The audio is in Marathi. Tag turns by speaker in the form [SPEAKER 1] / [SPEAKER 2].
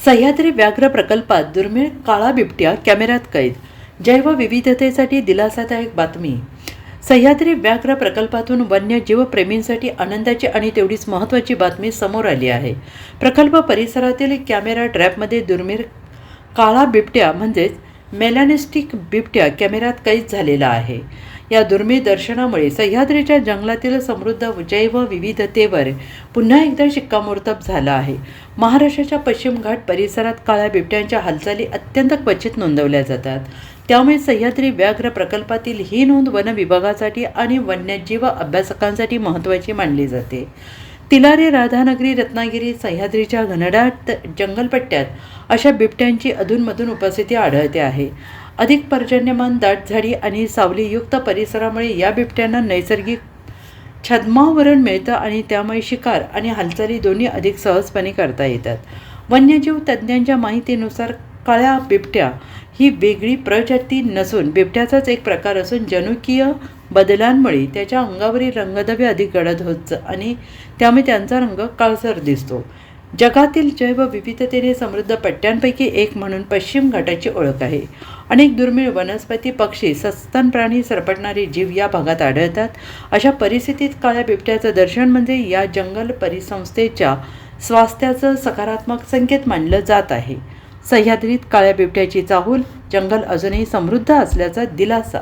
[SPEAKER 1] सह्याद्री व्याघ्र प्रकल्पात दुर्मिळ काळा बिबट्या कॅमेऱ्यात कैद. जैवविविधतेसाठी दिलासादायक बातमी. सह्याद्री व्याघ्र प्रकल्पातून वन्यजीवप्रेमींसाठी आनंदाची आणि तेवढीच महत्त्वाची बातमी समोर आली आहे. प्रकल्प परिसरातील कॅमेरा ट्रॅपमध्ये दुर्मिळ काळा बिबट्या म्हणजेच मेलॅनिस्टिक बिबट्या कॅमेऱ्यात कैद झालेला आहे. या दुर्मिळ दर्शनामुळे सह्याद्रीच्या जंगलातील समृद्ध जैवविविधतेवर पुन्हा एकदा शिक्कामोर्तब झाला आहे. महाराष्ट्राच्या पश्चिम घाट परिसरात काळ्या बिबट्यांच्या हालचाली अत्यंत क्वचित नोंदवल्या जातात. त्यामुळे सह्याद्री व्याघ्र प्रकल्पातील ही नोंद वन विभागासाठी आणि वन्यजीव अभ्यासकांसाठी महत्त्वाची मानली जाते. तिलारी, राधानगरी, रत्नागिरी, सह्याद्रीच्या घनदाट जंगलपट्ट्यात अशा बिबट्यांची अधूनमधून उपस्थिती आढळते आहे. अधिक पर्जन्यमान, दाट झाडी आणि सावलीयुक्त परिसरामुळे या बिबट्यांना नैसर्गिक छद्मावरण मिळतं आणि त्यामुळे शिकार आणि हालचाली दोन्ही अधिक सहजपणे करता येतात. वन्यजीव तज्ज्ञांच्या माहितीनुसार काळ्या बिबट्या ही वेगळी प्रजाती नसून बिबट्याचाच एक प्रकार असून जनुकीय बदलांमुळे त्याच्या अंगावरील रंगद्रव्य अधिक गडद होत आणि त्यामुळे त्यांचा रंग काळसर दिसतो. जगातील जैवविविधतेने समृद्ध पट्ट्यांपैकी एक म्हणून पश्चिम घाटाची ओळख आहे. अनेक दुर्मिळ वनस्पती, पक्षी, सस्तन प्राणी, सरपटणारे जीव या भागात आढळतात. अशा परिस्थितीत काळ्या बिबट्याचं दर्शन म्हणजे या जंगल परिसंस्थेच्या स्वास्थ्याचं सकारात्मक संकेत मानलं जात आहे. सह्याद्रीत काळ्या बिबट्याची चाहूल, जंगल अजूनही समृद्ध असल्याचा दिलासा.